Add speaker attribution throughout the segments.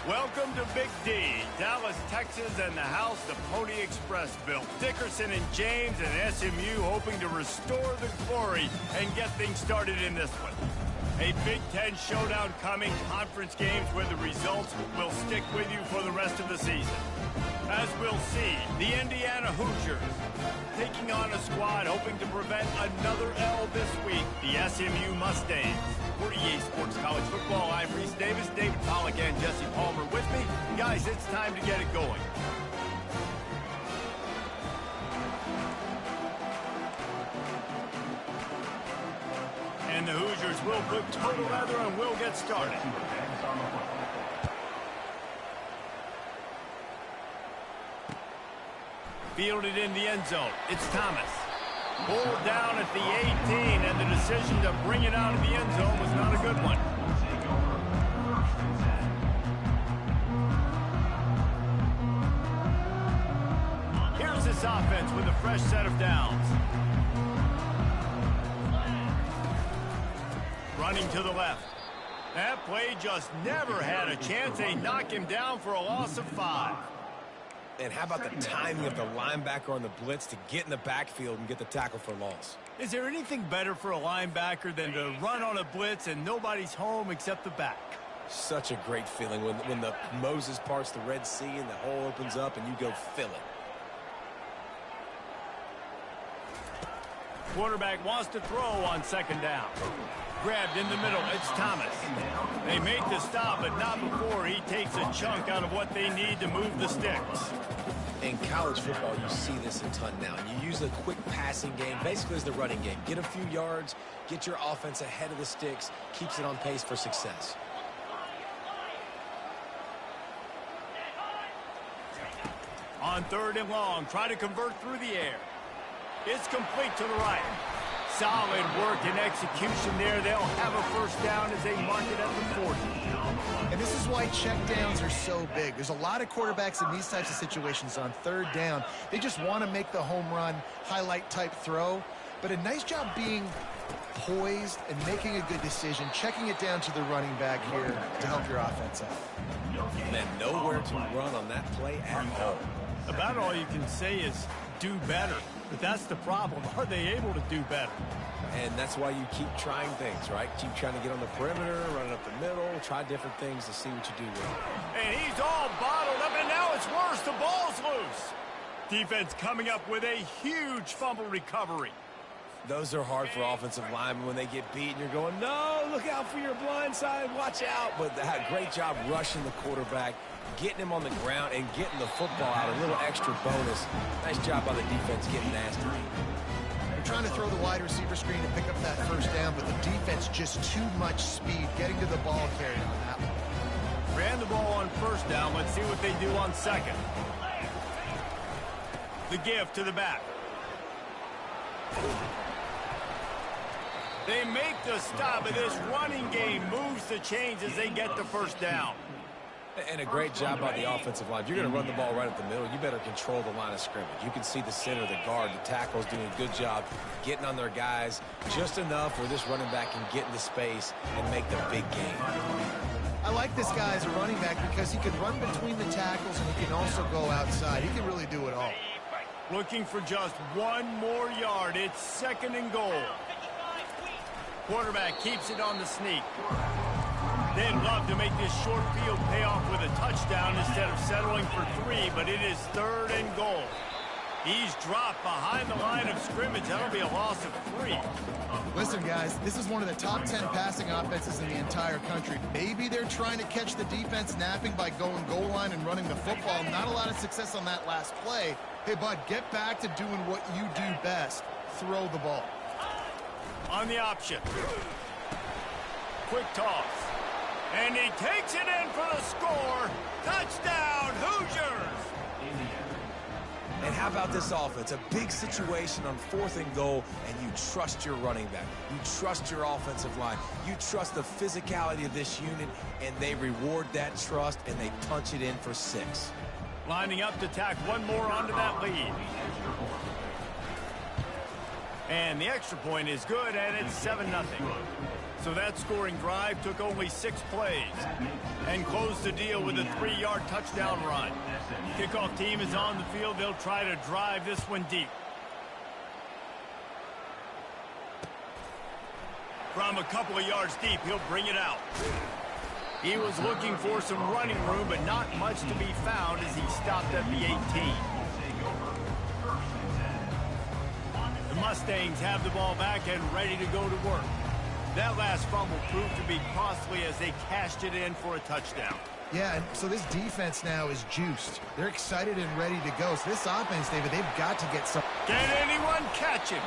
Speaker 1: Welcome to Big D, Dallas, Texas, and the house the Pony Express built. Dickerson and James and SMU hoping to restore the glory and get things started in this one. A Big Ten showdown coming, conference games where the results will stick with you for the rest of the season. As we'll see, the Indiana Hoosiers taking on a squad hoping to prevent another L this week, the SMU Mustangs. For EA Sports College Football, I'm Reese Davis, David Pollack, and Jesse Palmer with me. Guys, it's time to get it going. And the Hoosiers will put total leather and will get started. Fielded in the end zone. It's Thomas. Pulled down at the 18, and the decision to bring it out of the end zone was not a good one. Here's this offense with a fresh set of downs. Running to the left. That play just never had a chance. They knock him down for a loss of 5.
Speaker 2: And how about the timing of the linebacker on the blitz to get in the backfield and get the tackle for loss?
Speaker 1: Is there anything better for a linebacker than to run on a blitz and nobody's home except the back?
Speaker 2: Such a great feeling when the Moses parts the Red Sea and the hole opens up and you go fill it.
Speaker 1: Quarterback wants to throw on second down. Grabbed in the middle, it's Thomas. They make the stop, but not before he takes a chunk out of what they need to move the sticks.
Speaker 2: In college football, you see this a ton now. You use the quick passing game, basically as the running game. Get a few yards, get your offense ahead of the sticks, keeps it on pace for success.
Speaker 1: On third and long, try to convert through the air. It's complete to the right. Solid work and execution there. They'll have a first down as they mark it at the 40.
Speaker 3: And this is why checkdowns are so big. There's a lot of quarterbacks in these types of situations on third down. They just want to make the home run, highlight type throw. But a nice job being poised and making a good decision, checking it down to the running back here to help your offense out.
Speaker 2: And then nowhere to run on that play at all.
Speaker 1: About all you can say is do better. But that's the problem. Are they able to do better?
Speaker 2: And that's why you keep trying things, right? Keep trying to get on the perimeter, run it up the middle, try different things to see what you do with it.
Speaker 1: And he's all bottled up, and now it's worse. The ball's loose. Defense coming up with a huge fumble recovery.
Speaker 2: Those are hard for offensive linemen when they get beat and you're going, no, look out for your blind side, watch out. But they had a great job rushing the quarterback, getting him on the ground and getting the football out, a little extra bonus. Nice job by the defense getting nasty.
Speaker 3: They're trying to throw the wide receiver screen to pick up that first down, but the defense just too much speed getting to the ball carrier on that one.
Speaker 1: Ran the ball on first down. Let's see what they do on second. The give to the back. They make the stop, but this running game moves the chains as they get the first down.
Speaker 2: And a great job by the offensive line. If you're going to run the ball right up the middle, you better control the line of scrimmage. You can see the center, the guard, the tackles doing a good job getting on their guys just enough where this running back can get into space and make the big game.
Speaker 3: I like this guy as a running back because he can run between the tackles and he can also go outside. He can really do it all.
Speaker 1: Looking for just one more yard. It's second and goal. Quarterback keeps it on the sneak. They'd love to make this short field pay off with a touchdown instead of settling for 3, but it is third and goal. He's dropped behind the line of scrimmage. That'll be a loss of 3.
Speaker 3: Listen, guys, this is one of the top 10 passing offenses in the entire country. Maybe they're trying to catch the defense napping by going goal line and running the football. Not a lot of success on that last play. Hey, bud, get back to doing what you do best. Throw the ball.
Speaker 1: On the option. Quick toss. And he takes it in for the score. Touchdown, Hoosiers!
Speaker 2: And how about this offense? A big situation on fourth and goal, and you trust your running back. You trust your offensive line. You trust the physicality of this unit, and they reward that trust, and they punch it in for 6.
Speaker 1: Lining up to tack one more onto that lead. And the extra point is good, and it's 7-0. So that scoring drive took only 6 plays and closed the deal with a 3-yard touchdown run. Kickoff team is on the field. They'll try to drive this one deep. From a couple of yards deep, he'll bring it out. He was looking for some running room, but not much to be found as he stopped at the 18. The Mustangs have the ball back and ready to go to work. That last fumble proved to be costly as they cashed it in for a touchdown.
Speaker 3: Yeah, and so this defense now is juiced. They're excited and ready to go. So this offense, David, they've got to get some.
Speaker 1: Can anyone catch him?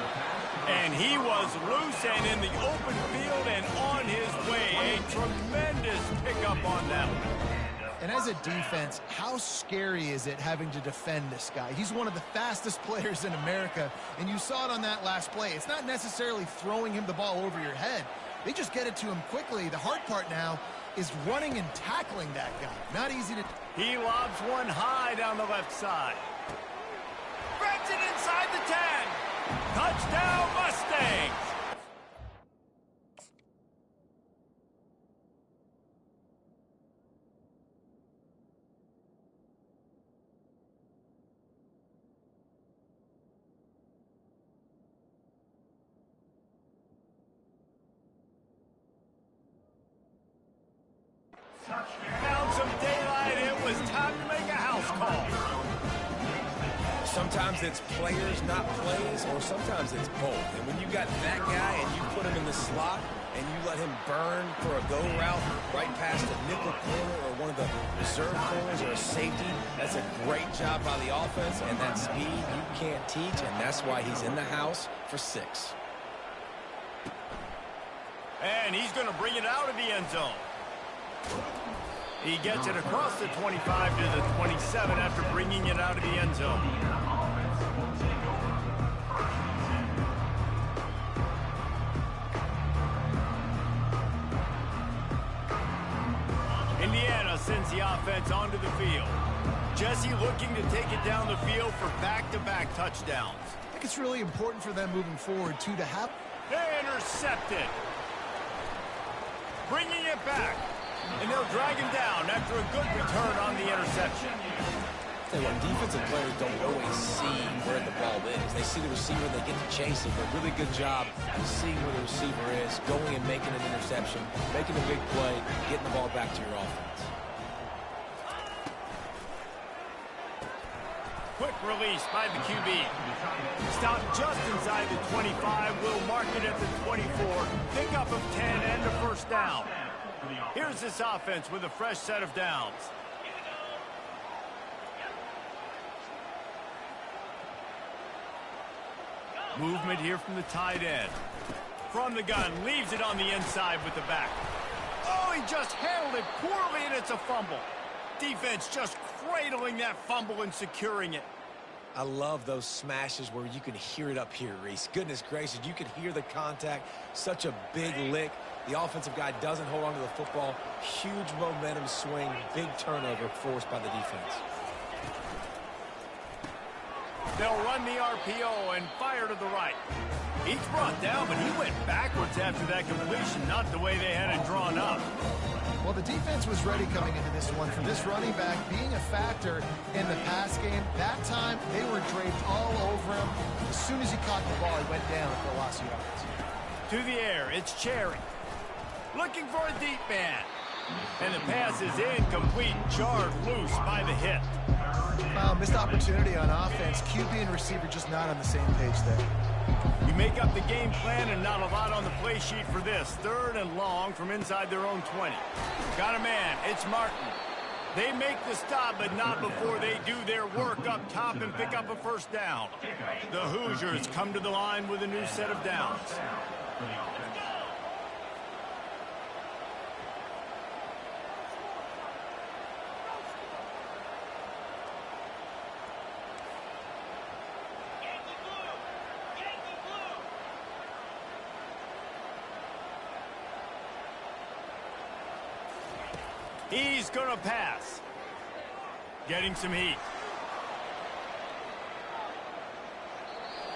Speaker 1: And he was loose and in the open field and on his way. A tremendous pickup on that one.
Speaker 3: And as a defense, how scary is it having to defend this guy? He's one of the fastest players in America, and you saw it on that last play. It's not necessarily throwing him the ball over your head. They just get it to him quickly. The hard part now is running and tackling that guy. Not easy to...
Speaker 1: He lobs one high down the left side. Grabs it inside the 10. Touchdown, Mustangs! Found some daylight. It was time to make a house call.
Speaker 2: Sometimes it's players, not plays, or sometimes it's both. And when you got that guy and you put him in the slot and you let him burn for a go route right past a nickel corner or one of the reserve corners or a safety, that's a great job by the offense. And that speed you can't teach, and that's why he's in the house for 6.
Speaker 1: And he's going to bring it out of the end zone. He gets it across the 25 to the 27 after bringing it out of the end zone. Indiana sends the offense onto the field. Jesse looking to take it down the field for back-to-back touchdowns.
Speaker 3: I think it's really important for them moving forward, too, to have...
Speaker 1: Intercepted. Bringing it back. And they'll drag him down after a good return on the interception.
Speaker 2: Tell you what, defensive players don't always see where the ball is. They see the receiver, they get to chase it. A really good job of seeing where the receiver is, going and making an interception, making a big play, getting the ball back to your offense.
Speaker 1: Quick release by the QB. Stopped just inside the 25. Will mark it at the 24. Pickup of 10 and a first down. Here's this offense with a fresh set of downs. Movement here from the tight end. From the gun, leaves it on the inside with the back. Oh, he just handled it poorly, and it's a fumble. Defense just cradling that fumble and securing it.
Speaker 2: I love those smashes where you can hear it up here, Reese. Goodness gracious, you can hear the contact. Such a big lick. The offensive guy doesn't hold on to the football. Huge momentum swing, big turnover forced by the defense.
Speaker 1: They'll run the RPO and fire to the right. He's brought down, but he went backwards after that completion, not the way they had it drawn up.
Speaker 3: Well, the defense was ready coming into this one for this running back being a factor in the pass game. That time, they were draped all over him. As soon as he caught the ball, he went down for a loss of yards.
Speaker 1: To the air, it's Cherry. Looking for a deep man. And the pass is incomplete, jarred loose by the hit.
Speaker 3: Missed opportunity on offense. QB and receiver just not on the same page there.
Speaker 1: You make up the game plan and not a lot on the play sheet for this. 3rd and long from inside their own 20. Got a man. It's Martin. They make the stop, but not before they do their work up top and pick up a first down. The Hoosiers come to the line with a new set of downs. He's going to pass. Getting some heat.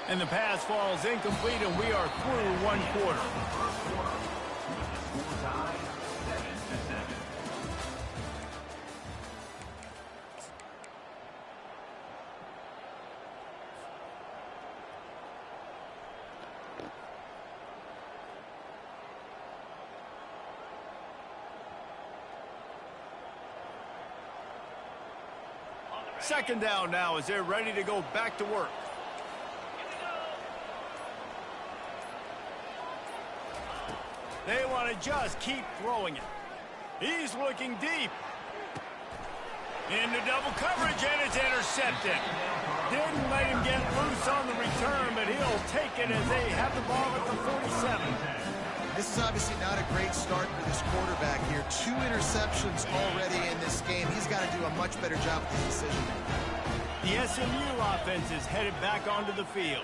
Speaker 1: And the pass falls incomplete, and we are through 1 quarter. Second down now as they're ready to go back to work. They want to just keep throwing it. He's looking deep. Into double coverage, and it's intercepted. Didn't let him get loose on the return, but he'll take it as they have the ball at the 47.
Speaker 3: This is obviously not a great start for this quarterback here. 2 interceptions already in this game. He's got to do a much better job with his decision.
Speaker 1: The SMU offense is headed back onto the field.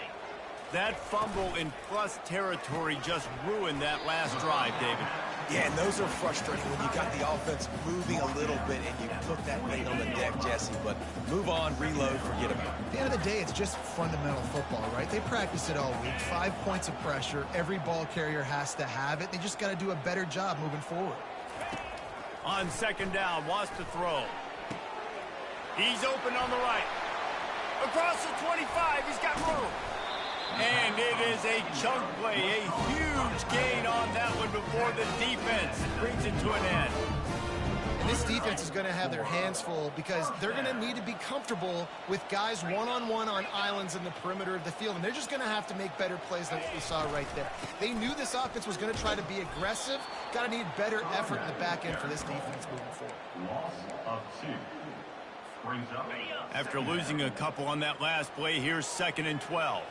Speaker 1: That fumble in plus territory just ruined that last drive, David.
Speaker 2: Yeah, and those are frustrating when you got the offense moving a little bit and you put that thing on the deck, Jesse. But move on, reload, forget about it.
Speaker 3: At the end of the day, it's just fundamental football, right? They practice it all week. 5 points of pressure. Every ball carrier has to have it. They just got to do a better job moving forward.
Speaker 1: On second down, wants to throw. He's open on the right. Across the 25, he's got room. And it is a chunk play, a huge gain on that one before the defense brings it to an end.
Speaker 3: And this defense is going to have their hands full because they're going to need to be comfortable with guys one-on-one on islands in the perimeter of the field. And they're just going to have to make better plays than what we saw right there. They knew this offense was going to try to be aggressive. Got to need better effort in the back end for this defense moving forward.
Speaker 4: Loss of 2. Brings up.
Speaker 1: After losing a couple on that last play, here's 2nd and 12.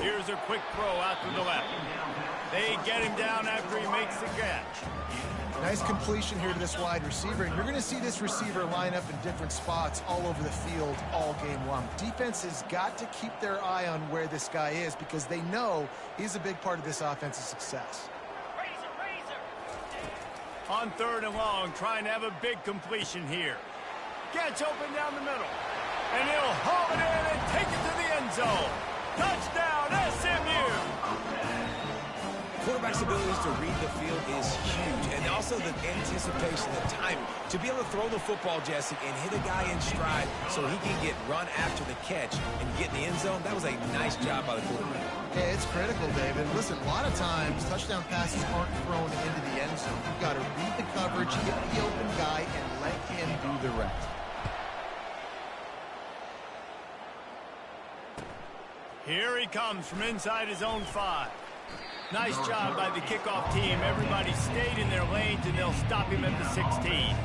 Speaker 1: Here's a quick throw out to the left. They get him down after he makes the catch.
Speaker 3: Nice completion here to this wide receiver. And you're going to see this receiver line up in different spots all over the field all game long. Defense has got to keep their eye on where this guy is because they know he's a big part of this offense's success.
Speaker 1: On 3rd and long, trying to have a big completion here. Gets open down the middle. And he'll haul it in and take it to the end zone. Touchdown, SMU!
Speaker 2: Quarterback's abilities to read the field is huge, and also the anticipation, the timing. To be able to throw the football, Jesse, and hit a guy in stride so he can get run after the catch and get in the end zone, that was a nice job by the quarterback.
Speaker 3: Yeah, it's critical, David. Listen, a lot of times, touchdown passes aren't thrown into the end zone. You've got to read the coverage, hit the open guy, and let him do the rest.
Speaker 1: Here he comes from inside his own 5. Nice job by the kickoff team. Everybody stayed in their lanes, and they'll stop him at the 16.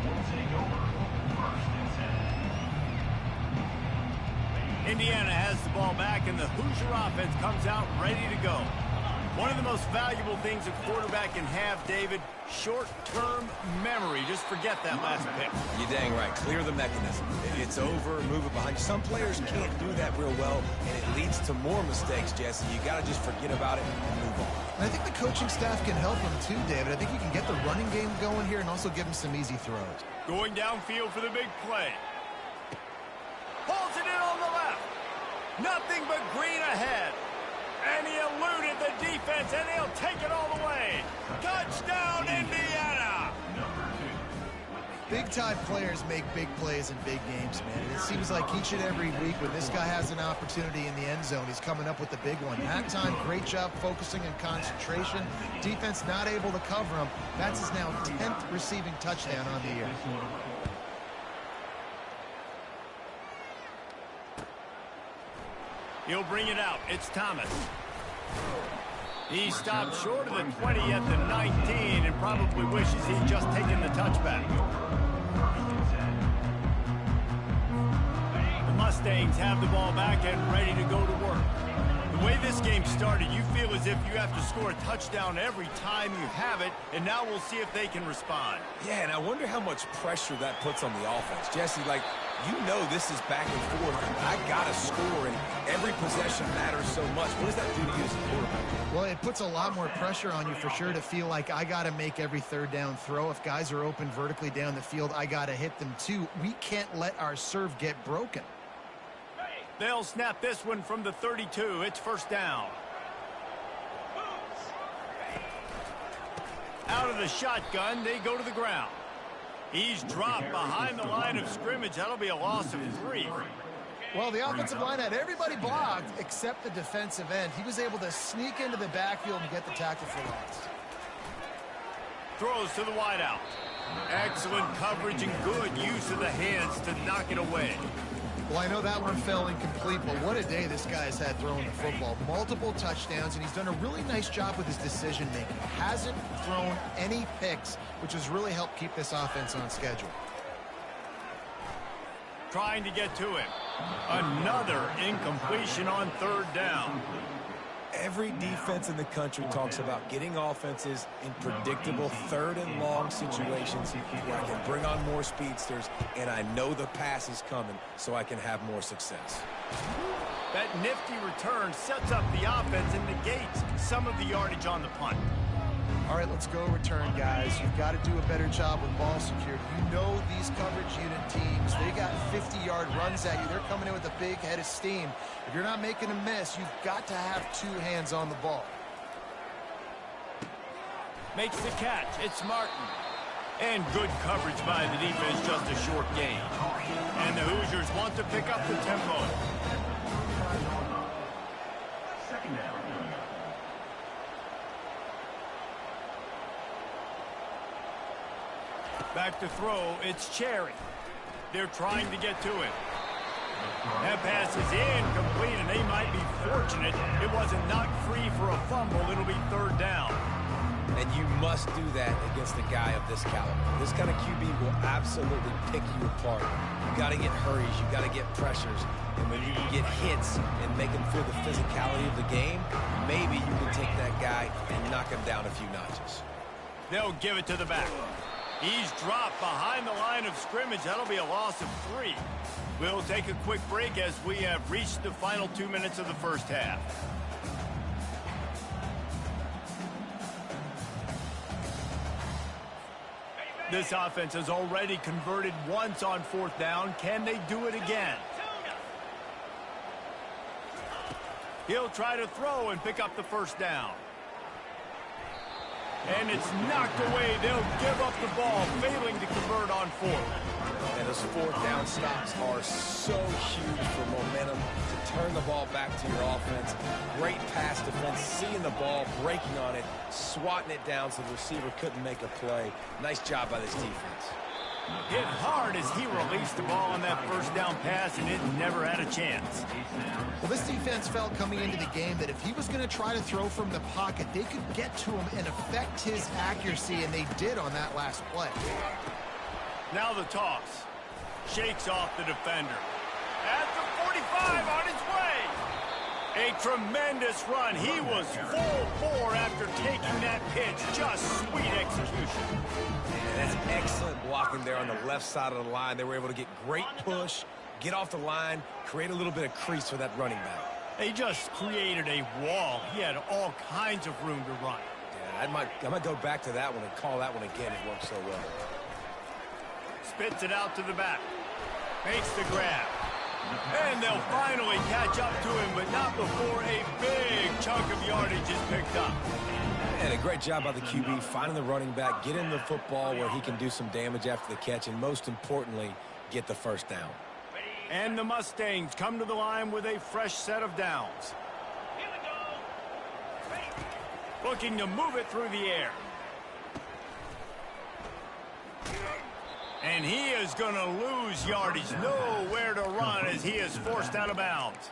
Speaker 1: Indiana has the ball back, and the Hoosier offense comes out ready to go. One of the most valuable things a quarterback can have, David, short-term memory. Just forget that last pick.
Speaker 2: You're dang right. Clear the mechanism. It's over, move it behind you. Some players can't do that real well, and it leads to more mistakes, Jesse. You got to just forget about it and move on.
Speaker 3: And I think the coaching staff can help him too, David. I think you can get the running game going here and also give him some easy throws.
Speaker 1: Going downfield for the big play. Pulls it in on the left. Nothing but green ahead. And he eluded the defense, and he'll take it all the way. Touchdown, Indiana!
Speaker 3: Big-time players make big plays in big games, man. And it seems like each and every week when this guy has an opportunity in the end zone, he's coming up with the big one. That time, great job focusing and concentration. Defense not able to cover him. That's his now 10th receiving touchdown on the year.
Speaker 1: He'll bring it out. It's Thomas. He stopped short of the 20 at the 19 and probably wishes he'd just taken the touchback. The Mustangs have the ball back and ready to go to work. The way this game started, you feel as if you have to score a touchdown every time you have it, and now we'll see if they can respond.
Speaker 2: Yeah, and I wonder how much pressure that puts on the offense. Jesse, like, you know this is back and forth, and I got to score, and every possession matters so much. What does that do to you as a quarterback?
Speaker 3: Well, it puts a lot more pressure on you for sure to feel like I got to make every third down throw. If guys are open vertically down the field, I got to hit them too. We can't let our serve get broken.
Speaker 1: They'll snap this one from the 32. It's first down. Out of the shotgun, they go to the ground. He's dropped behind the line of scrimmage. That'll be a loss of 3.
Speaker 3: Well, the offensive line had everybody blocked except the defensive end. He was able to sneak into the backfield and get the tackle for loss.
Speaker 1: Throws to the wideout. Excellent coverage and good use of the hands to knock it away.
Speaker 3: Well, I know that one fell incomplete, but what a day this guy's had throwing the football. Multiple touchdowns, and he's done a really nice job with his decision-making. Hasn't thrown any picks, which has really helped keep this offense on schedule.
Speaker 1: Trying to get to him. Another incompletion on third down.
Speaker 2: Every defense in the country talks about getting offenses in predictable third and long situations where I can bring on more speedsters and I know the pass is coming so I can have more success.
Speaker 1: That nifty return sets up the offense and negates some of the yardage on the punt.
Speaker 3: All right, let's go return, guys. You've got to do a better job with ball security. You know these coverage unit teams, they got 50-yard runs at you. They're coming in with a big head of steam. If you're not making a miss, you've got to have 2 hands on the ball.
Speaker 1: Makes the catch. It's Martin. And good coverage by the defense, just a short gain. And the Hoosiers want to pick up the tempo.
Speaker 4: Second down.
Speaker 1: Back to throw, it's Cherry. They're trying to get to him. That pass is incomplete, and they might be fortunate it wasn't knocked free for a fumble. It'll be third down.
Speaker 2: And you must do that against a guy of this caliber. This kind of QB will absolutely pick you apart. You got to get hurries, you got to get pressures, and when you can get hits and make him feel the physicality of the game, maybe you can take that guy and knock him down a few notches.
Speaker 1: They'll give it to the back. He's dropped behind the line of scrimmage. That'll be a loss of 3. We'll take a quick break as we have reached the final 2 minutes of the first half. This offense has already converted once on fourth down. Can they do it again? He'll try to throw and pick up the first down. And it's knocked away. They'll give up the ball, failing to convert on fourth.
Speaker 2: And those fourth down stops are so huge for momentum to turn the ball back to your offense. Great pass defense, seeing the ball, breaking on it, swatting it down so the receiver couldn't make a play. Nice job by this defense.
Speaker 1: Hit hard as he released the ball on that first down pass, and it never had a chance.
Speaker 3: Well, this defense felt coming into the game that if he was going to try to throw from the pocket, they could get to him and affect his accuracy, and they did on that last play.
Speaker 1: Now the toss. Shakes off the defender. At the 45, on his way. A tremendous run. He was full bore after taking that pitch. Just sweet execution.
Speaker 2: And that's excellent blocking there on the left side of the line. They were able to get great push, get off the line, create a little bit of crease for that running back.
Speaker 1: They just created a wall. He had all kinds of room to run.
Speaker 2: Yeah, I might go back to that one and call that one again. It worked so well.
Speaker 1: Spits it out to the back. Makes the grab. And they'll finally catch up to him, but not before a big chunk of yardage is picked up.
Speaker 2: And a great job by the QB finding the running back, get him the football where he can do some damage after the catch, and most importantly, get the first down.
Speaker 1: And the Mustangs come to the line with a fresh set of downs. Looking to move it through the air. And he is going to lose yardage. Nowhere to run as he is forced out of bounds.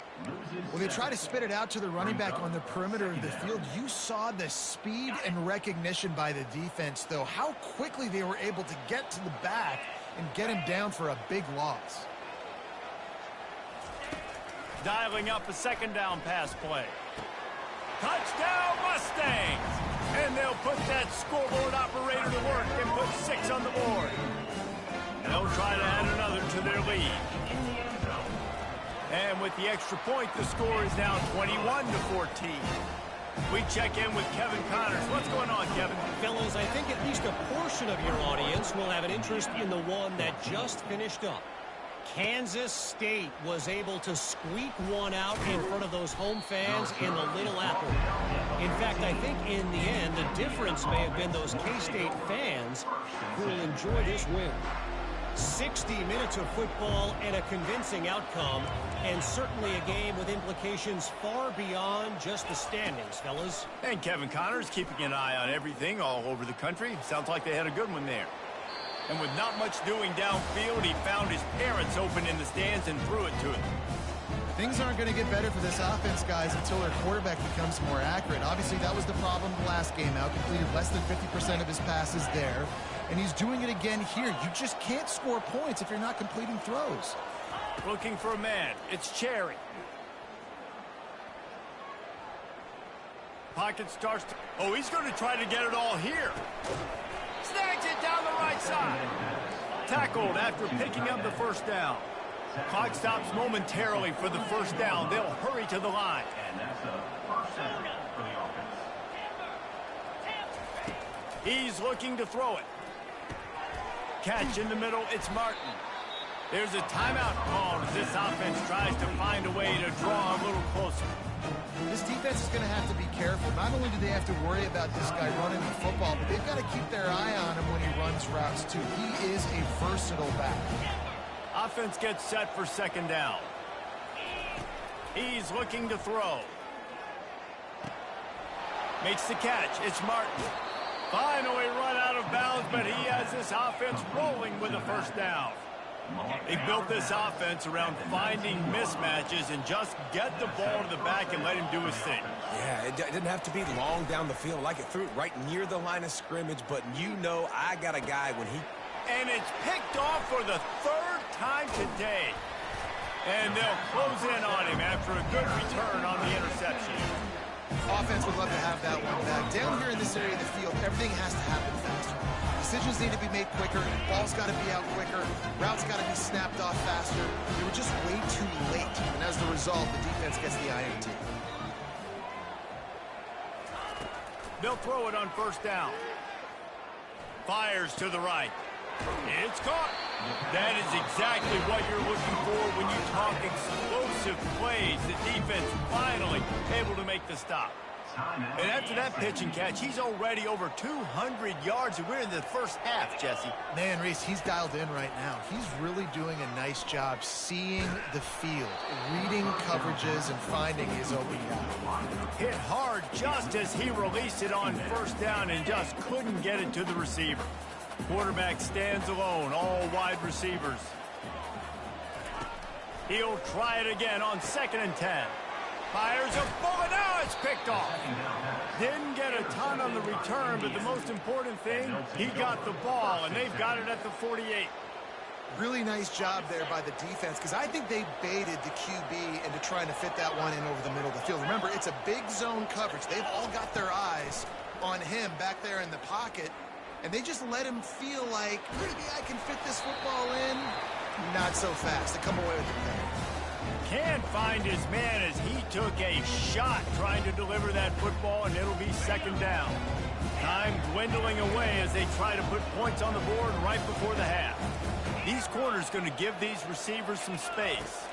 Speaker 3: Well, they try to spit it out to the running back on the perimeter of the field. You saw the speed and recognition by the defense, though. How quickly they were able to get to the back and get him down for a big loss.
Speaker 1: Dialing up a second down pass play. Touchdown Mustangs! And they'll put that scoreboard operator to work and put 6 on the board. They'll try to add another to their lead. And with the extra point, the score is now 21-14. We check in with Kevin Connors. What's going on, Kevin?
Speaker 5: Fellas, I think at least a portion of your audience will have an interest in the one that just finished up. Kansas State was able to squeak one out in front of those home fans in the Little Apple. In fact, I think in the end, the difference may have been those K-State fans who will enjoy this win. 60 minutes of football and a convincing outcome, and certainly a game with implications far beyond just the standings, fellas.
Speaker 1: And Kevin Connors keeping an eye on everything all over the country. Sounds like they had a good one there. And with not much doing downfield, he found his parents open in the stands and threw it to them.
Speaker 3: Things aren't going to get better for this offense, guys, until their quarterback becomes more accurate. Obviously, that was the problem the last game out. Completed less than 50% of his passes there. And he's doing it again here. You just can't score points if you're not completing throws.
Speaker 1: Looking for a man. It's Cherry. Pocket starts to... Oh, he's going to try to get it all here. Snags it down the right side. Tackled after picking up the first down. Clock stops momentarily for the first down. They'll hurry to the line.
Speaker 4: And that's a first down for the offense.
Speaker 1: He's looking to throw it. Catch in the middle. It's Martin. There's a timeout called as this offense tries to find a way to draw a little closer.
Speaker 3: This defense is going to have to be careful. Not only do they have to worry about this guy running the football, but they've got to keep their eye on him when he runs routes, too. He is a versatile back.
Speaker 1: Offense gets set for second down. He's looking to throw. Makes the catch. It's Martin. Finally run out of bounds, but he has this offense rolling with a first down. They built this offense around finding mismatches and just get the ball to the back and let him do his thing.
Speaker 2: Yeah, it didn't have to be long down the field. Like it threw it right near the line of scrimmage, but you know I got a guy when he...
Speaker 1: And it's picked off for the third time today. And they'll close in on him after a good return on the interception.
Speaker 3: Offense would love to have that one back. Down here in this area of the field, everything has to happen faster. Decisions need to be made quicker. Ball's got to be out quicker. Routes got to be snapped off faster. They were just way too late. And as the result, the defense gets the INT.
Speaker 1: They'll throw it on first down. Fires to the right. It's caught. That is exactly what you're looking for when you talk explosive plays. The defense finally able to make the stop. And after that pitch and catch, he's already over 200 yards, and we're in the first half, Jesse.
Speaker 3: Man, Reese, he's dialed in right now. He's really doing a nice job seeing the field, reading coverages, and finding his open guy.
Speaker 1: Hit hard just as he released it on first down and just couldn't get it to the receiver. Quarterback stands alone, all wide receivers. He'll try it again on 2nd and 10. Fires a bullet. Now it's picked off. Didn't get a ton on the return, but the most important thing, he got the ball, and they've got it at the 48.
Speaker 3: Really nice job there by the defense, because I think they baited the QB into trying to fit that one in over the middle of the field. Remember, it's a big zone coverage. They've all got their eyes on him back there in the pocket, and they just let him feel like, maybe I can fit this football in. Not so fast. They come away with the play.
Speaker 1: Can't find his man as he took a shot trying to deliver that football, and it'll be second down. Time dwindling away as they try to put points on the board right before the half. These corners going to give these receivers some space.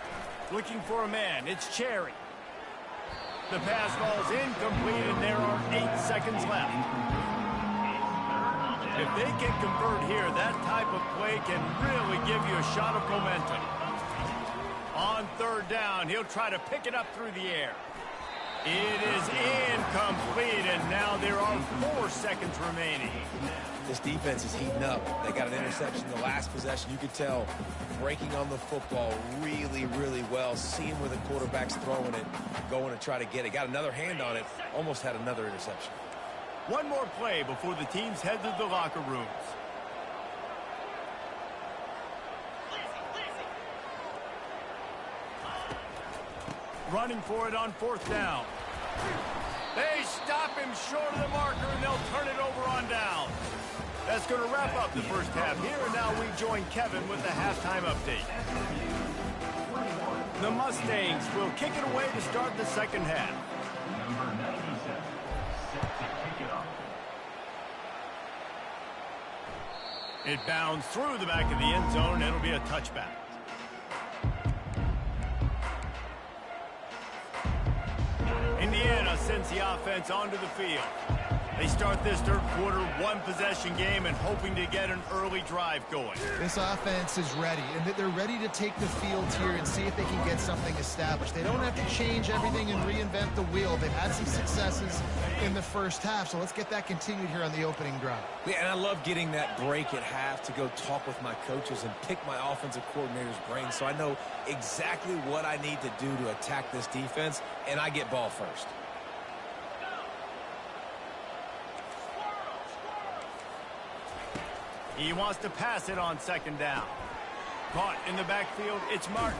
Speaker 1: Looking for a man. It's Cherry. The pass ball's incomplete, and there are 8 seconds left. If they can convert here, that type of play can really give you a shot of momentum. On third down, he'll try to pick it up through the air. It is incomplete, and now there are 4 seconds remaining.
Speaker 2: This defense is heating up. They got an interception the last possession. You could tell breaking on the football really, really well. Seeing where the quarterback's throwing it, going to try to get it. Got another hand on it, almost had another interception.
Speaker 1: One more play before the teams head to the locker rooms. Running for it on 4th down. They stop him short of the marker, and they'll turn it over on down. That's going to wrap up the first half here, and now we join Kevin with the halftime update. The Mustangs will kick it away to start the second half.
Speaker 4: Number 97, set to kick it off.
Speaker 1: It bounds through the back of the end zone, and it'll be a touchback. sends the offense onto the field. They start this third quarter one-possession game and hoping to get an early drive going.
Speaker 3: This offense is ready, and they're ready to take the field here and see if they can get something established. They don't have to change everything and reinvent the wheel. They've had some successes in the first half, so let's get that continued here on the opening drive.
Speaker 2: Yeah, and I love getting that break at half to go talk with my coaches and pick my offensive coordinator's brain so I know exactly what I need to do to attack this defense, and I get ball first.
Speaker 1: He wants to pass it on second down. Caught in the backfield, it's Marko.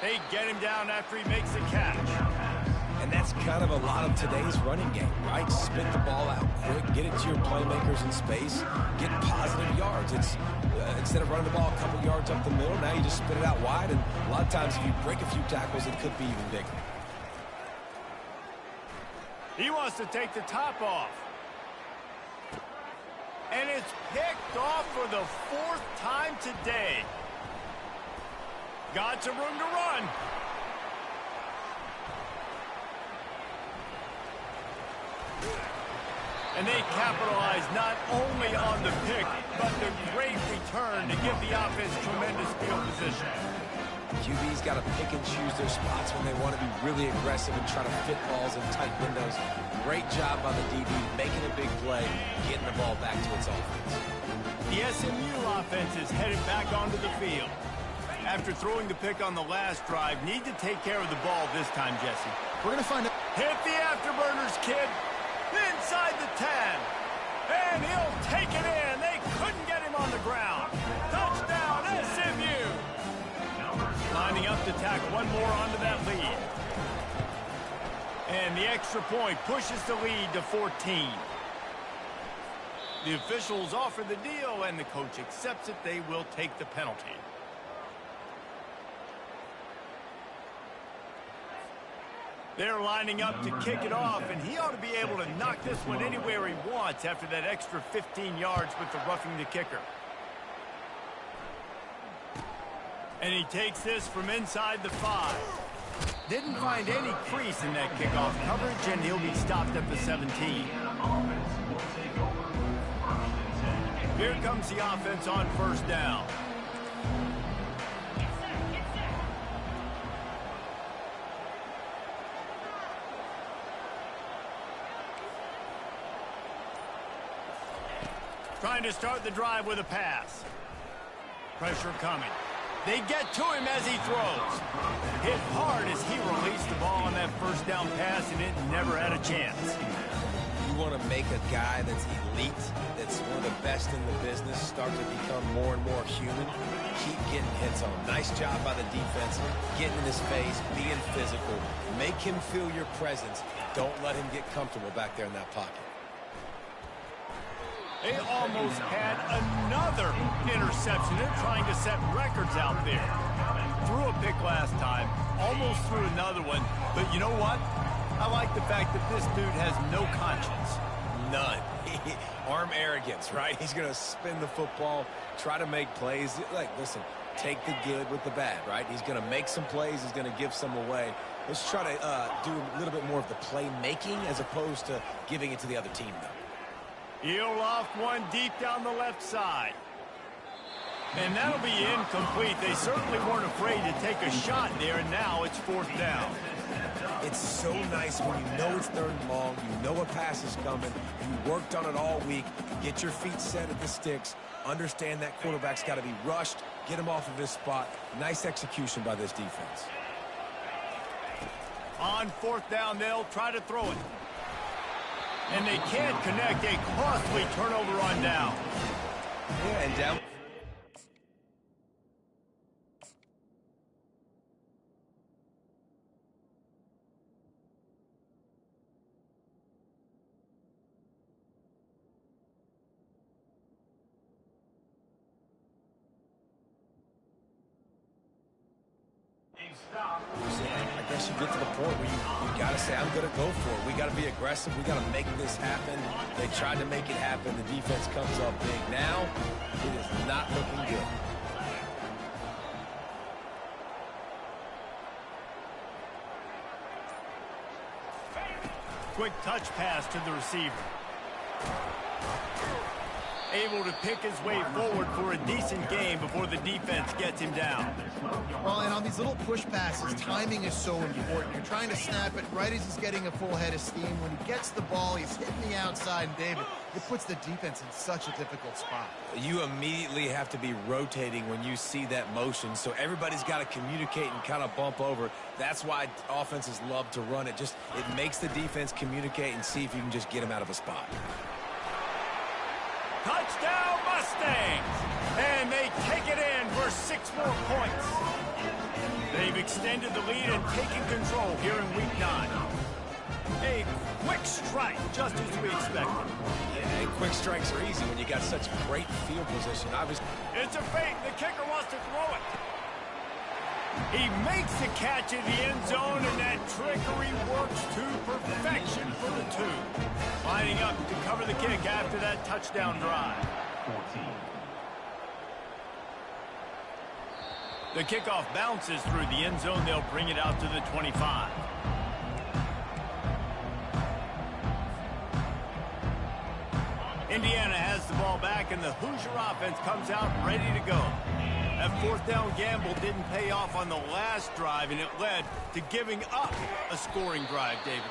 Speaker 1: They get him down after he makes the catch.
Speaker 2: And that's kind of a lot of today's running game, right? Spit the ball out quick, get it to your playmakers in space, get positive yards. It's instead of running the ball a couple yards up the middle, now you just spit it out wide, and a lot of times if you break a few tackles, it could be even bigger.
Speaker 1: He wants to take the top off. And it's picked off for the fourth time today. Got some room to run. And they capitalize not only on the pick, but the great return to give the offense tremendous field position.
Speaker 2: QB's got to pick and choose their spots when they want to be really aggressive and try to fit balls in tight windows. Great job by the DB, making a big play, getting the ball back to its offense.
Speaker 1: The SMU offense is headed back onto the field. After throwing the pick on the last drive, need to take care of the ball this time, Jesse.
Speaker 3: We're going to find out.
Speaker 1: Hit the afterburners, kid. Inside the 10. And he'll take it in. They couldn't get him on the ground. Touchdown, SMU. Lining up to tack one more onto that lead. And the extra point pushes the lead to 14. The officials offer the deal, and the coach accepts it. They will take the penalty. They're lining up to kick it off, and he ought to be able to knock this one anywhere he wants after that extra 15 yards with the roughing the kicker. And he takes this from inside the 5. Didn't find any crease in that kickoff coverage, and he'll be stopped at the 17. Here comes the offense on first down. Trying to start the drive with a pass. Pressure coming. They get to him as he throws. Hit hard as he released the ball on that first down pass, and it never had a chance.
Speaker 2: You want to make a guy that's elite, that's one of the best in the business, start to become more and more human. Keep getting hits on him. Nice job by the defense, getting in his face, being physical. Make him feel your presence. Don't let him get comfortable back there in that pocket.
Speaker 1: They almost had another interception. They're trying to set records out there. Threw a pick last time, almost threw another one. But you know what? I like the fact that this dude has no conscience.
Speaker 2: None. Arm arrogance, right? He's going to spin the football, try to make plays. Like, listen, take the good with the bad, right? He's going to make some plays. He's going to give some away. Let's try to do a little bit more of the playmaking as opposed to giving it to the other team, though.
Speaker 1: He'll loft one deep down the left side. And that'll be incomplete. They certainly weren't afraid to take a shot there, and now it's fourth down.
Speaker 2: It's so nice when you know it's third and long, you know a pass is coming, you worked on it all week, get your feet set at the sticks, understand that quarterback's got to be rushed, get him off of his spot. Nice execution by this defense.
Speaker 1: On fourth down, they'll try to throw it. And they can't connect. A costly turnover on down.
Speaker 2: Yeah, and down. I guess you get to the point where you got to say, I'm going to go for it. We got to be aggressive. We got to make this happen. They tried to make it happen. The defense comes up big. Now, it is not looking good.
Speaker 1: quick touch pass to the receiver. Able to pick his way forward for a decent game before the defense gets him down.
Speaker 3: Well, and on these little push passes, timing is so important. You're trying to snap it right as he's getting a full head of steam. When he gets the ball, he's hitting the outside, and David, it puts the defense in such a difficult spot.
Speaker 2: You immediately have to be rotating when you see that motion, so everybody's got to communicate and kind of bump over. That's why offenses love to run it. It makes the defense communicate and see if you can just get them out of a spot.
Speaker 1: Touchdown Mustangs! And they take it in for 6 more points. They've extended the lead and taken control here in Week 9. A quick strike, just as we expected.
Speaker 2: Yeah, quick strikes are easy when you got such great field position.
Speaker 1: It's a fake. The kicker wants to throw it. He makes the catch in the end zone, and that trickery works to perfection for the 2. Lining up to cover the kick after that touchdown drive.
Speaker 4: 14.
Speaker 1: The kickoff bounces through the end zone. They'll bring it out to the 25. Indiana has the ball back, and the Hoosier offense comes out ready to go. That 4th down gamble didn't pay off on the last drive, and it led to giving up a scoring drive, David.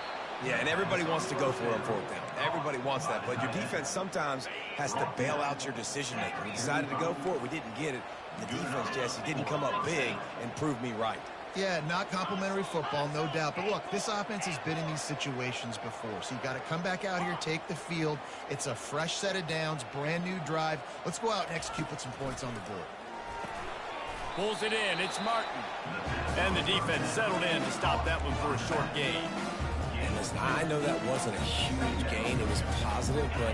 Speaker 2: Yeah, and everybody wants to go for it on 4th down. Everybody wants that, but your defense sometimes has to bail out your decision-making. We decided to go for it. We didn't get it. The defense, Jesse, didn't come up big and prove me right.
Speaker 3: Yeah, not complimentary football, no doubt. But look, this offense has been in these situations before. So you got to come back out here, take the field. It's a fresh set of downs, brand new drive. Let's go out and execute, put some points on the board.
Speaker 1: Pulls it in. It's Martin. And the defense settled in to stop that one for a short gain.
Speaker 2: And listen, I know that wasn't a huge gain. It was positive, but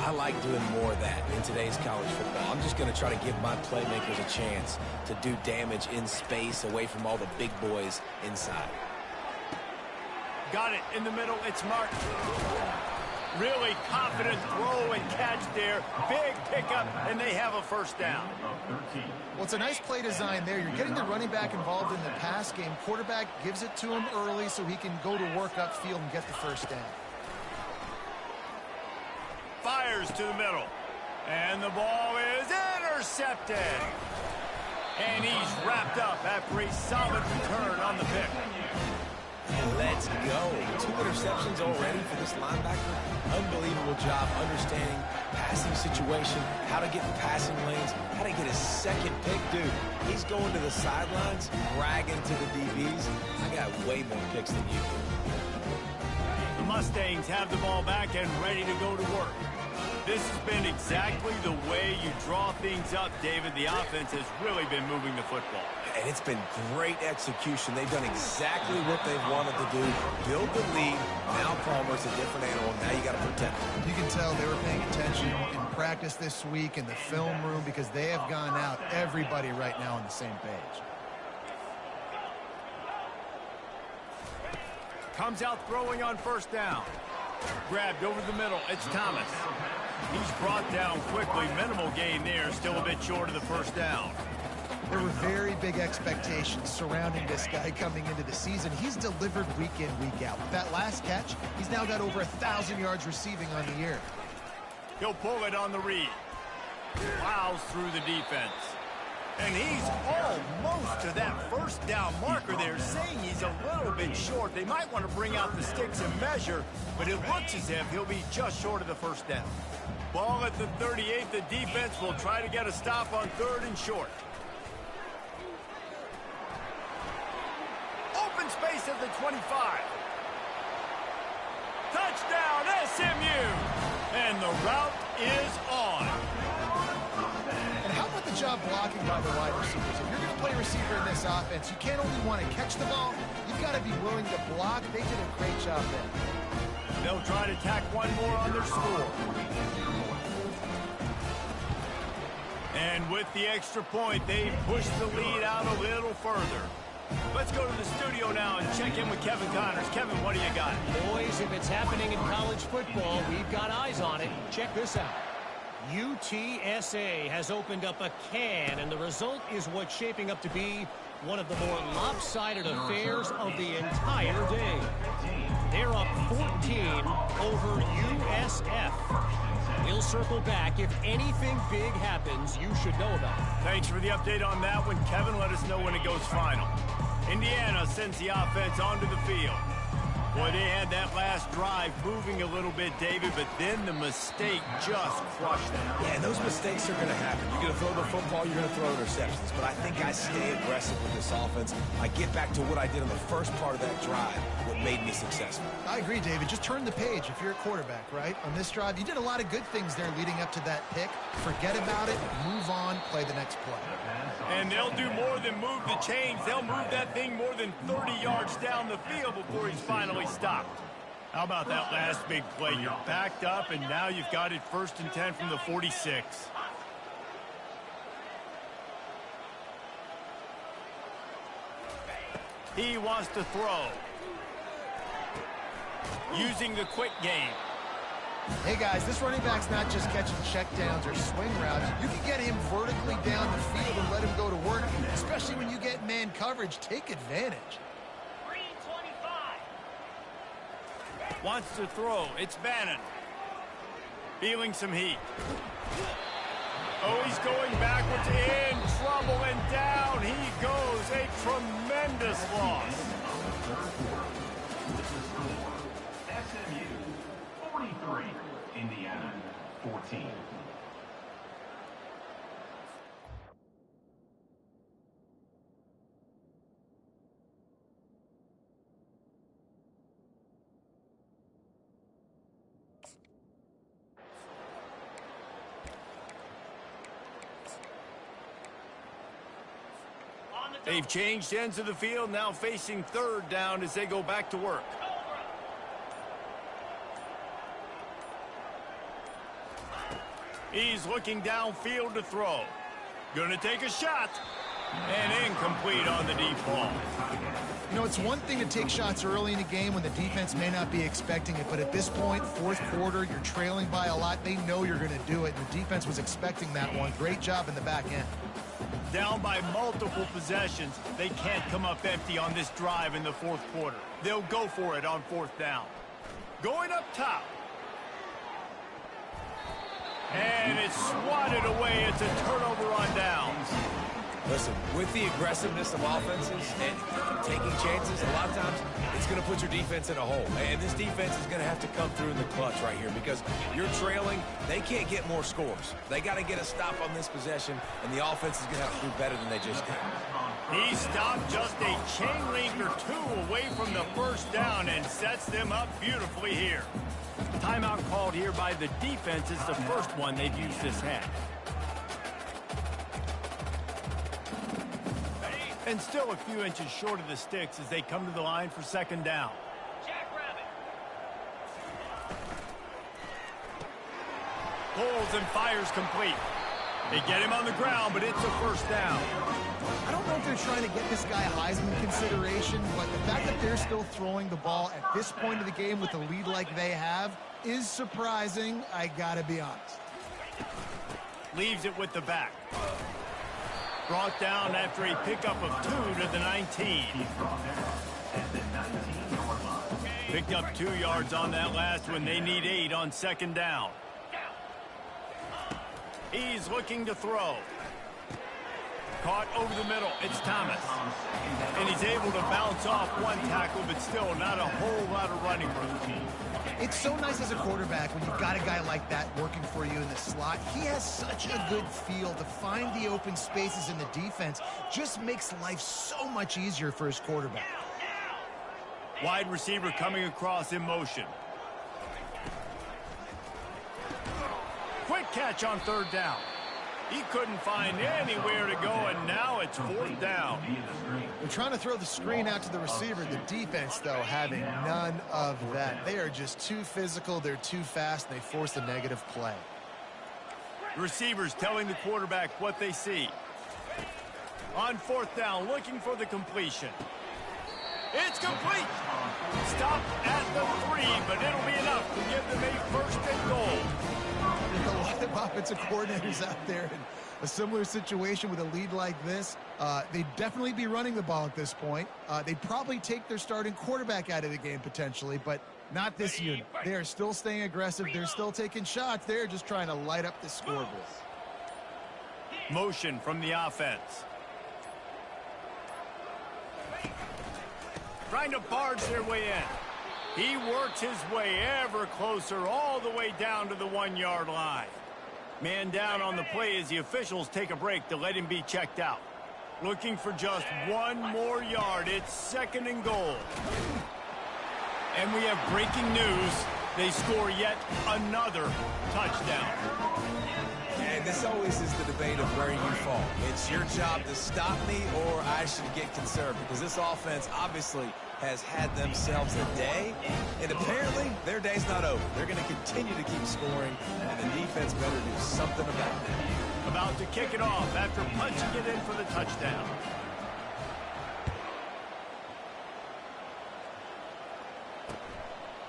Speaker 2: I like doing more of that in today's college football. I'm just going to try to give my playmakers a chance to do damage in space away from all the big boys inside.
Speaker 1: Got it in the middle. It's Martin. Really confident throw and catch there. Big pickup, and they have a 1st down.
Speaker 3: Well, it's a nice play design there. You're getting the running back involved in the pass game. Quarterback gives it to him early so he can go to work upfield and get the 1st down.
Speaker 1: Fires to the middle. And the ball is intercepted. And he's wrapped up after a solid return on the pick.
Speaker 2: And let's go. 2 interceptions already for this linebacker. Unbelievable job understanding passing situation, how to get in passing lanes, how to get his 2nd pick. Dude, he's going to the sidelines, bragging to the DBs. I got way more picks than you.
Speaker 1: The Mustangs have the ball back and ready to go to work. This has been exactly the way you draw things up, David. The offense has really been moving the football.
Speaker 2: And it's been great execution. They've done exactly what they've wanted to do. Build the lead. Now Palmer's a different animal. Now you got to protect him.
Speaker 3: You can tell they were paying attention in practice this week in the film room because they have gone out, everybody right now on the same page.
Speaker 1: Comes out throwing on 1st down. Grabbed over the middle. It's Thomas. He's brought down quickly. Minimal gain there. Still a bit short of the 1st down.
Speaker 3: There were very big expectations surrounding this guy coming into the season. He's delivered week in, week out. With that last catch, he's now got over 1,000 yards receiving on the year.
Speaker 1: He'll pull it on the read. Plows through the defense. And he's almost to that 1st down marker there, saying he's a little bit short. They might want to bring out the sticks and measure, but it looks as if he'll be just short of the 1st down. Ball at the 38. The defense will try to get a stop on 3rd and short. Open space at the 25. Touchdown, SMU! And the route is on.
Speaker 3: And how about the job blocking by the wide receivers? If you're going to play receiver in this offense, you can't only want to catch the ball, you've got to be willing to block. They did a great job there.
Speaker 1: They'll try to tack one more on their score. And with the extra point, they push the lead out a little further. Let's go to the studio now and check in with Kevin Connors. Kevin, what do you got?
Speaker 5: Boys, if it's happening in college football, we've got eyes on it. Check this out. UTSA has opened up a can, and the result is what's shaping up to be one of the more lopsided affairs of the entire day. They're up 14 over USF. We'll circle back. If anything big happens, you should know about it.
Speaker 1: Thanks for the update on that one, Kevin. Let us know when it goes final. Indiana sends the offense onto the field. Boy, they had that last drive moving a little bit, David, but then the mistake just crushed them.
Speaker 2: Yeah, and those mistakes are going to happen. You're going to throw the football, you're going to throw interceptions. But I think I stay aggressive with this offense. I get back to what I did in the first part of that drive, what made me successful.
Speaker 3: I agree, David. Just turn the page if you're a quarterback, right? On this drive, you did a lot of good things there leading up to that pick. Forget about it, move on, play the next play.
Speaker 1: And they'll do more than move the chains. They'll move that thing more than 30 yards down the field before he's finally stopped. How about that last big play? You're backed up, and now you've got it 1st and 10 from the 46. He wants to throw. Using the quick game.
Speaker 3: Hey, guys, this running back's not just catching checkdowns or swing routes. You can get him vertically down the field and let him go to work, especially when you get man coverage. Take advantage.
Speaker 1: Wants to throw. It's Bannon. Feeling some heat. Oh, he's going backwards, in trouble, and down he goes. A tremendous loss.
Speaker 4: SMU 43, Indiana 14.
Speaker 1: They've changed ends of the field, now facing 3rd down as they go back to work. He's looking downfield to throw. Gonna take a shot. And incomplete on the deep ball.
Speaker 3: You know, it's one thing to take shots early in a game when the defense may not be expecting it, but at this point, 4th quarter, you're trailing by a lot. They know you're going to do it, and the defense was expecting that one. Great job in the back end.
Speaker 1: Down by multiple possessions, they can't come up empty on this drive in the 4th quarter. They'll go for it on 4th down. Going up top. And it's swatted away. It's a turnover on downs.
Speaker 2: Listen, with the aggressiveness of offenses and taking chances, a lot of times it's going to put your defense in a hole. And this defense is going to have to come through in the clutch right here because you're trailing. They can't get more scores. They got to get a stop on this possession, and the offense is going to have to do better than they just did.
Speaker 1: He stopped just a chain link or 2 away from the 1st down and sets them up beautifully here. Timeout called here by the defense. It's the first one they've used this half. And still a few inches short of the sticks as they come to the line for 2nd down. Pulls and fires complete. They get him on the ground, but it's a 1st down.
Speaker 3: I don't know if they're trying to get this guy Heisman consideration, but the fact that they're still throwing the ball at this point of the game with a lead like they have is surprising, I gotta be honest.
Speaker 1: Leaves it with the back. Brought down after a pickup of 2 to the 19. Picked up 2 yards on that last one. They need 8 on 2nd down. He's looking to throw. Caught over the middle. It's Thomas. And he's able to bounce off one tackle, but still not a whole lot of running room.
Speaker 3: It's so nice as a quarterback when you've got a guy like that working for you in the slot. He has such a good feel to find the open spaces in the defense. Just makes life so much easier for his quarterback.
Speaker 1: Wide receiver coming across in motion. Quick catch on 3rd down. He couldn't find anywhere to go, and now it's 4th down.
Speaker 3: They're trying to throw the screen out to the receiver. The defense, though, having none of that. They are just too physical. They're too fast. And they force a negative play.
Speaker 1: Receivers telling the quarterback what they see. On 4th down, looking for the completion. It's complete. Stop at the 3, but it'll be enough to give them a first and goal.
Speaker 3: There are a lot of offensive coordinators out there in a similar situation with a lead like this. They'd definitely be running the ball at this point. They'd probably take their starting quarterback out of the game potentially, but not this unit. They are still staying aggressive. They're still taking shots. They're just trying to light up the scoreboard.
Speaker 1: Motion from the offense. Trying to barge their way in. He works his way ever closer all the way down to the 1-yard line. Man down on the play as the officials take a break to let him be checked out. Looking for just 1 more yard. It's 2nd and goal. And we have breaking news. They score yet another touchdown.
Speaker 2: And this always is the debate of where you fall. It's your job to stop me or I should get conservative, because this offense obviously has had themselves a day, and apparently their day's not over. They're going to continue to keep scoring, and the defense better do something about that.
Speaker 1: About to kick it off after punching it in for the touchdown.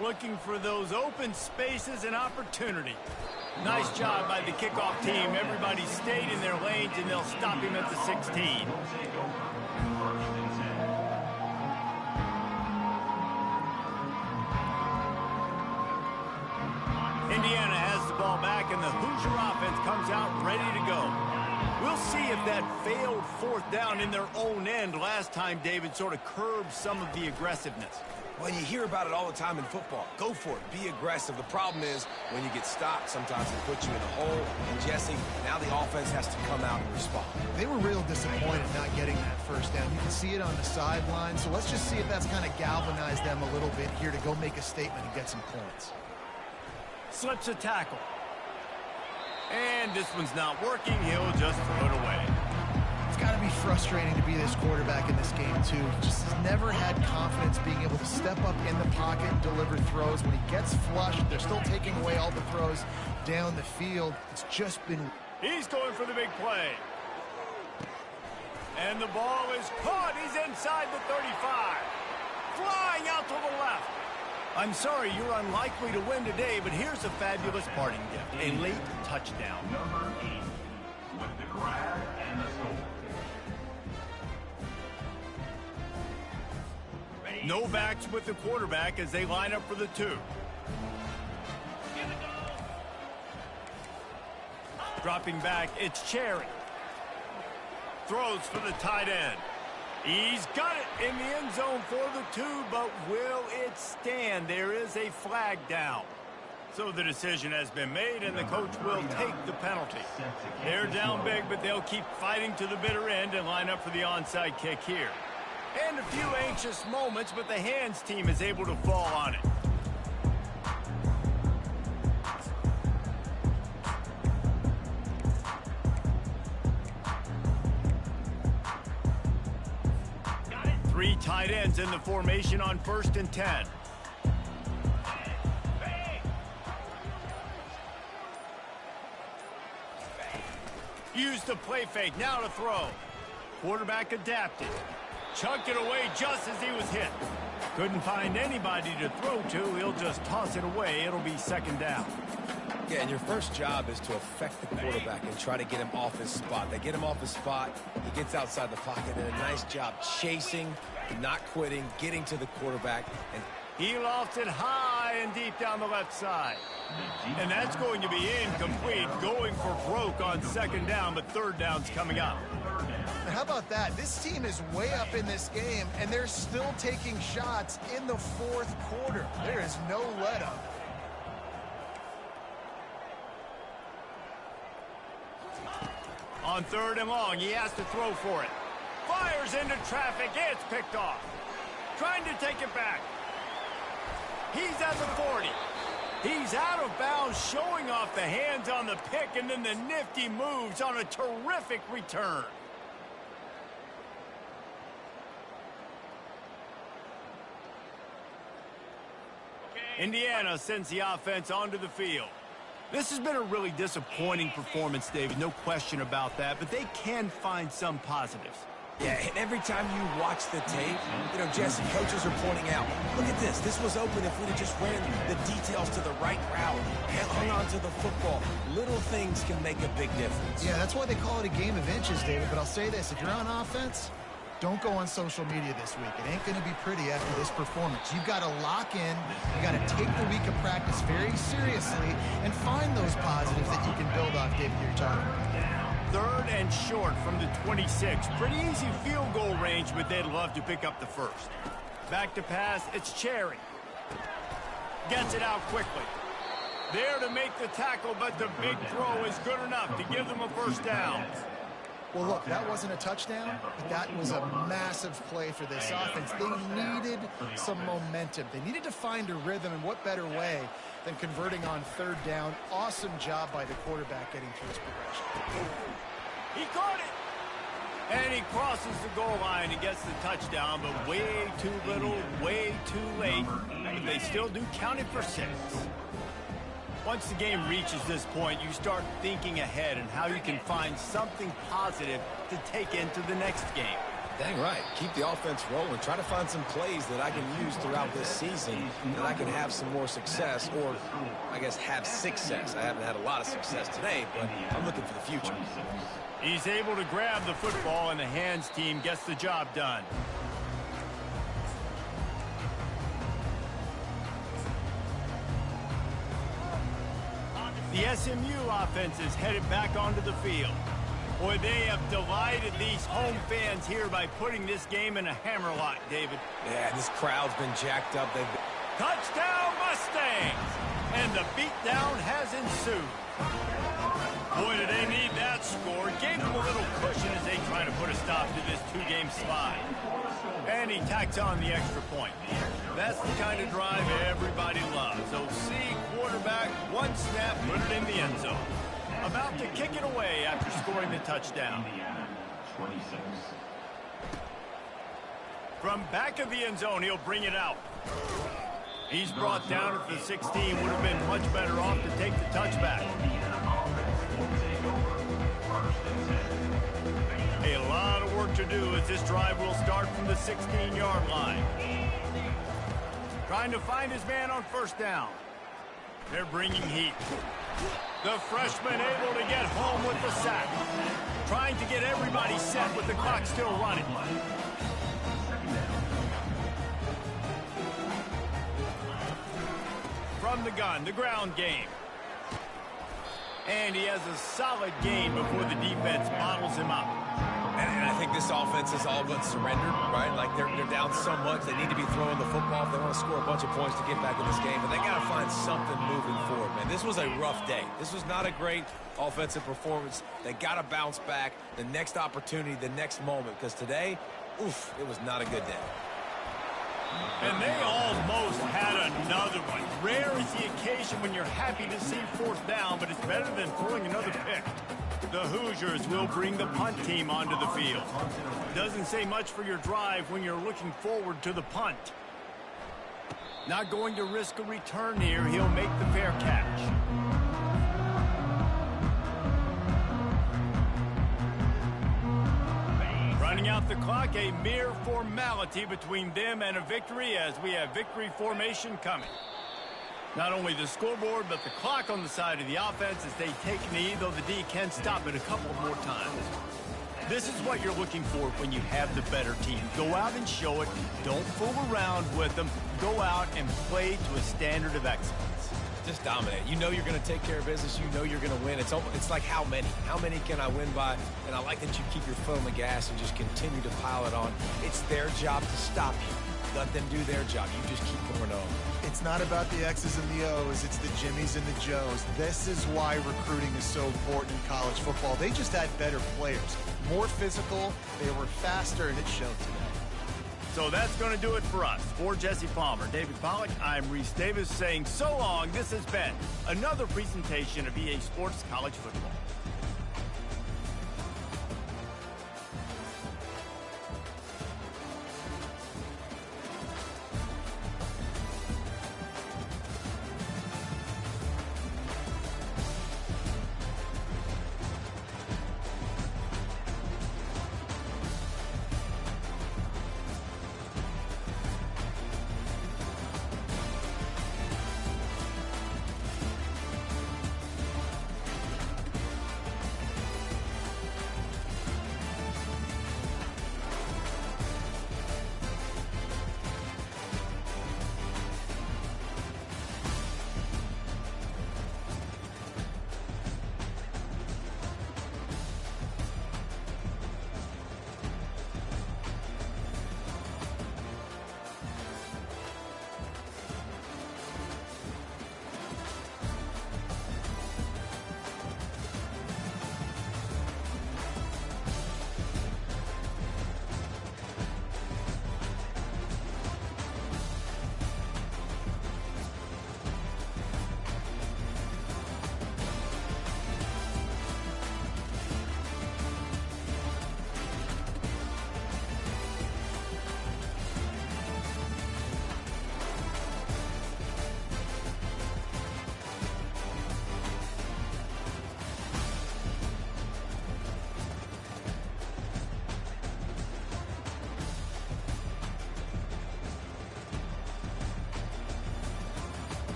Speaker 1: Looking for those open spaces and opportunity. Nice job by the kickoff team. Everybody stayed in their lanes, and they'll stop him at the 16. Indiana has the ball back, and the Hoosier offense comes out ready to go. We'll see if that failed 4th down in their own end last time, David, sort of curbed some of the aggressiveness.
Speaker 2: Well, you hear about it all the time in football. Go for it. Be aggressive. The problem is when you get stopped, sometimes it puts you in a hole. And, Jesse, now the offense has to come out and respond.
Speaker 3: They were real disappointed not getting that first down. You can see it on the sideline. So let's just see if that's kind of galvanized them a little bit here to go make a statement and get some points.
Speaker 1: Slips a tackle. And this one's not working. He'll just throw it away.
Speaker 3: It's got to be frustrating to be this quarterback in this game, too. He just has never had confidence being able to step up in the pocket and deliver throws. When he gets flushed, they're still taking away all the throws down the field. It's just been...
Speaker 1: He's going for the big play. And the ball is caught. He's inside the 35. Flying out to the left. I'm sorry, you're unlikely to win today, but here's a fabulous parting gift. A late touchdown.
Speaker 4: Number 8 with the grab and the score.
Speaker 1: No backs with the quarterback as they line up for the 2. Dropping back, it's Cherry. Throws for the tight end. He's got it in the end zone for the 2, but will it stand? There is a flag down. So the decision has been made, and the coach will take the penalty. They're down big, but they'll keep fighting to the bitter end and line up for the onside kick here. And a few anxious moments, but the hands team is able to fall on it. Got it. 3 tight ends in the formation on 1st and 10. Use the play fake, now to throw. Quarterback adapted. Chucked it away just as he was hit. Couldn't find anybody to throw to. He'll just toss it away. It'll be 2nd down.
Speaker 2: Yeah, and your first job is to affect the quarterback and try to get him off his spot. They get him off his spot. He gets outside the pocket, and a nice job chasing, not quitting, getting to the quarterback. And
Speaker 1: he lofts it high and deep down the left side. And that's going to be incomplete. Going for broke on 2nd down, but 3rd down's coming up.
Speaker 3: How about that? This team is way up in this game, and they're still taking shots in the 4th quarter. There is no let-up.
Speaker 1: On 3rd and long, he has to throw for it. Fires into traffic. It's picked off. Trying to take it back. He's at the 40. He's out of bounds, showing off the hands on the pick, and then the nifty moves on a terrific return. Indiana sends the offense onto the field. This has been a really disappointing performance, David, no question about that, but they can find some positives.
Speaker 2: Yeah, and every time you watch the tape, you know, Jesse, coaches are pointing out, look at this. This was open if we'd have just ran the details to the right route, hung on to the football. Little things can make a big difference.
Speaker 3: Yeah, that's why they call it a game of inches, David. But I'll say this, if you're on offense, don't go on social media this week. It ain't going to be pretty after this performance. You've got to lock in. You got to take the week of practice very seriously and find those positives that you can build off, David, you're talking about.
Speaker 1: 3rd and short from the 26. Pretty easy field goal range, but they'd love to pick up the first. Back to pass, it's Cherry. Gets it out quickly. There to make the tackle, but the big throw is good enough to give them a first down.
Speaker 3: Well, look, that wasn't a touchdown, but that was a massive play for this offense. They needed some momentum. They needed to find a rhythm, and what better way than converting on 3rd down. Awesome job by the quarterback getting through his progression.
Speaker 1: He caught it! And he crosses the goal line and gets the touchdown, but way too little, way too late. But they still do count it for 6. Once the game reaches this point, you start thinking ahead and how you can find something positive to take into the next game.
Speaker 2: Dang right. Keep the offense rolling. Try to find some plays that I can use throughout this season that I can have some more success, or I guess have success. I haven't had a lot of success today, but I'm looking for the future.
Speaker 1: He's able to grab the football, and the hands team gets the job done. The SMU offense is headed back onto the field. Boy, they have delighted these home fans here by putting this game in a hammerlock, David.
Speaker 2: Yeah, this crowd's been jacked up.
Speaker 1: Touchdown Mustangs! And the beatdown has ensued. Boy, do they need that score. Gave them a little cushion as they try to put a stop to this 2-game slide. And he tacks on the extra point. That's the kind of drive everybody loves. OC quarterback, one snap, put it in the end zone. About to kick it away after scoring the touchdown. From back of the end zone, he'll bring it out. He's brought down at the 16. Would have been much better off to take the touchback. A lot of work to do as this drive will start from the 16-yard line. Trying to find his man on 1st down. They're bringing heat. The freshman able to get home with the sack. Trying to get everybody set with the clock still running. From the gun, the ground game. And he has a solid gain before the defense bottles him up.
Speaker 2: And I think this offense is all but surrendered, right? Like, they're down so much. They need to be throwing the football if they want to score a bunch of points to get back in this game. But they got to find something moving forward, man. This was a rough day. This was not a great offensive performance. They got to bounce back the next opportunity, the next moment. Because today, oof, it was not a good day.
Speaker 1: And they almost had another one. Rare is the occasion when you're happy to see 4th down, but it's better than throwing another pick. The Hoosiers will bring the punt team onto the field. Doesn't say much for your drive when you're looking forward to the punt. Not going to risk a return here. He'll make the fair catch. Running out the clock, a mere formality between them and a victory as we have victory formation coming. Not only the scoreboard, but the clock on the side of the offense as they take knee, though the D can stop it a couple more times. This is what you're looking for when you have the better team. Go out and show it. Don't fool around with them. Go out and play to a standard of excellence.
Speaker 2: Just dominate. You know you're going to take care of business. You know you're going to win. It's like how many? How many can I win by? And I like that you keep your foot on the gas and just continue to pile it on. It's their job to stop you. Let them do their job. You just keep going on.
Speaker 3: It's not about the X's and the O's. It's the Jimmies and the Joes. This is why recruiting is so important in college football. They just had better players. More physical. They were faster, and it showed today.
Speaker 1: So that's going to do it for us. For Jesse Palmer, David Pollack, I'm Reese Davis saying so long. This has been another presentation of EA Sports College Football.